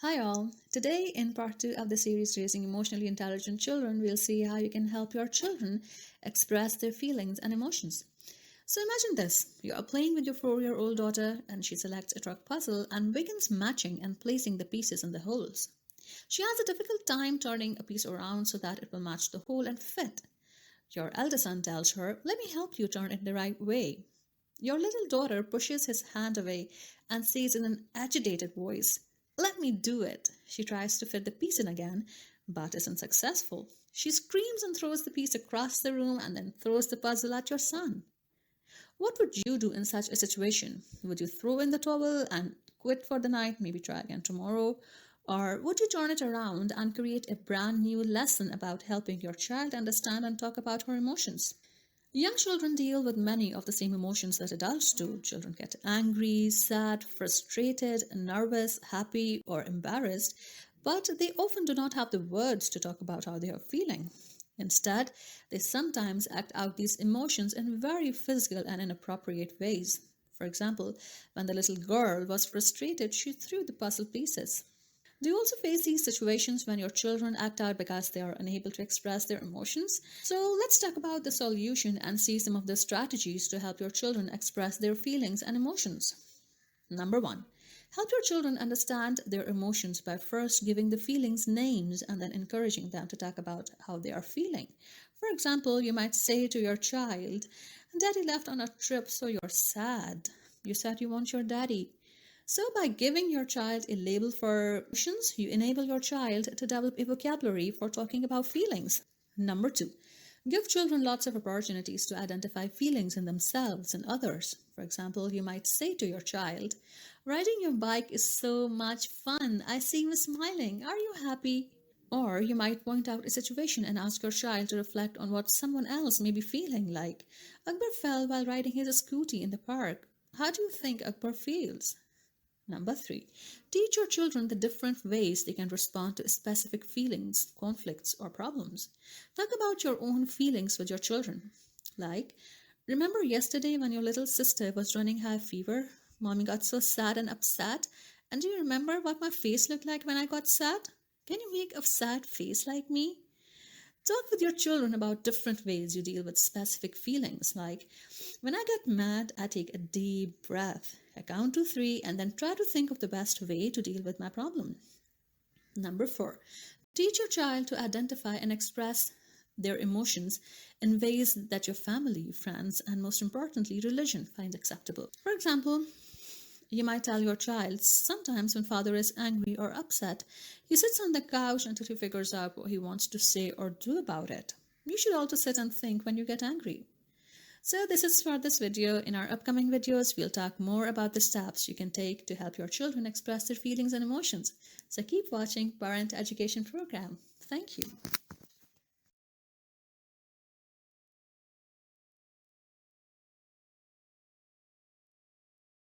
Hi all. Today in part 2 of the series Raising Emotionally Intelligent Children, we'll see how you can help your children express their feelings and emotions. So imagine this. You are playing with your 4-year-old daughter and she selects a truck puzzle and begins matching and placing the pieces in the holes. She has a difficult time turning a piece around so that it will match the hole and fit. Your elder son tells her, "Let me help you turn it the right way." Your little daughter pushes his hand away and says in an agitated voice, "Let me do it." She tries to fit the piece in again, but isn't successful. She screams and throws the piece across the room and then throws the puzzle at your son. What would you do in such a situation? Would you throw in the towel and quit for the night, maybe try again tomorrow? Or would you turn it around and create a brand new lesson about helping your child understand and talk about her emotions? Young children deal with many of the same emotions that adults do. Children get angry, sad, frustrated, nervous, happy, or embarrassed, but they often do not have the words to talk about how they are feeling. Instead, they sometimes act out these emotions in very physical and inappropriate ways. For example, when the little girl was frustrated, she threw the puzzle pieces. Do you also face these situations when your children act out because they are unable to express their emotions? So let's talk about the solution and see some of the strategies to help your children express their feelings and emotions. Number one, help your children understand their emotions by first giving the feelings names and then encouraging them to talk about how they are feeling. For example, you might say to your child, "Daddy left on a trip, so you're sad. You said you want your daddy." So, by giving your child a label for emotions, you enable your child to develop a vocabulary for talking about feelings. Number two, give children lots of opportunities to identify feelings in themselves and others. For example, you might say to your child, "Riding your bike is so much fun. I see you smiling. Are you happy?" Or you might point out a situation and ask your child to reflect on what someone else may be feeling, like, "Akbar fell while riding his scooty in the park. How do you think Akbar feels?" Number three, teach your children the different ways they can respond to specific feelings, conflicts, or problems. Talk about your own feelings with your children. Like, "Remember yesterday when your little sister was running high fever? Mommy got so sad and upset. And do you remember what my face looked like when I got sad? Can you make a sad face like me?" Talk with your children about different ways you deal with specific feelings, like, "When I get mad, I take a deep breath. I count to three and then try to think of the best way to deal with my problem." Number four, teach your child to identify and express their emotions in ways that your family, friends, and most importantly, religion find acceptable. For example, you might tell your child, "Sometimes when father is angry or upset, he sits on the couch until he figures out what he wants to say or do about it. You should also sit and think when you get angry." So this is for this video. In our upcoming videos, we'll talk more about the steps you can take to help your children express their feelings and emotions. So keep watching Parent Education Program. Thank you.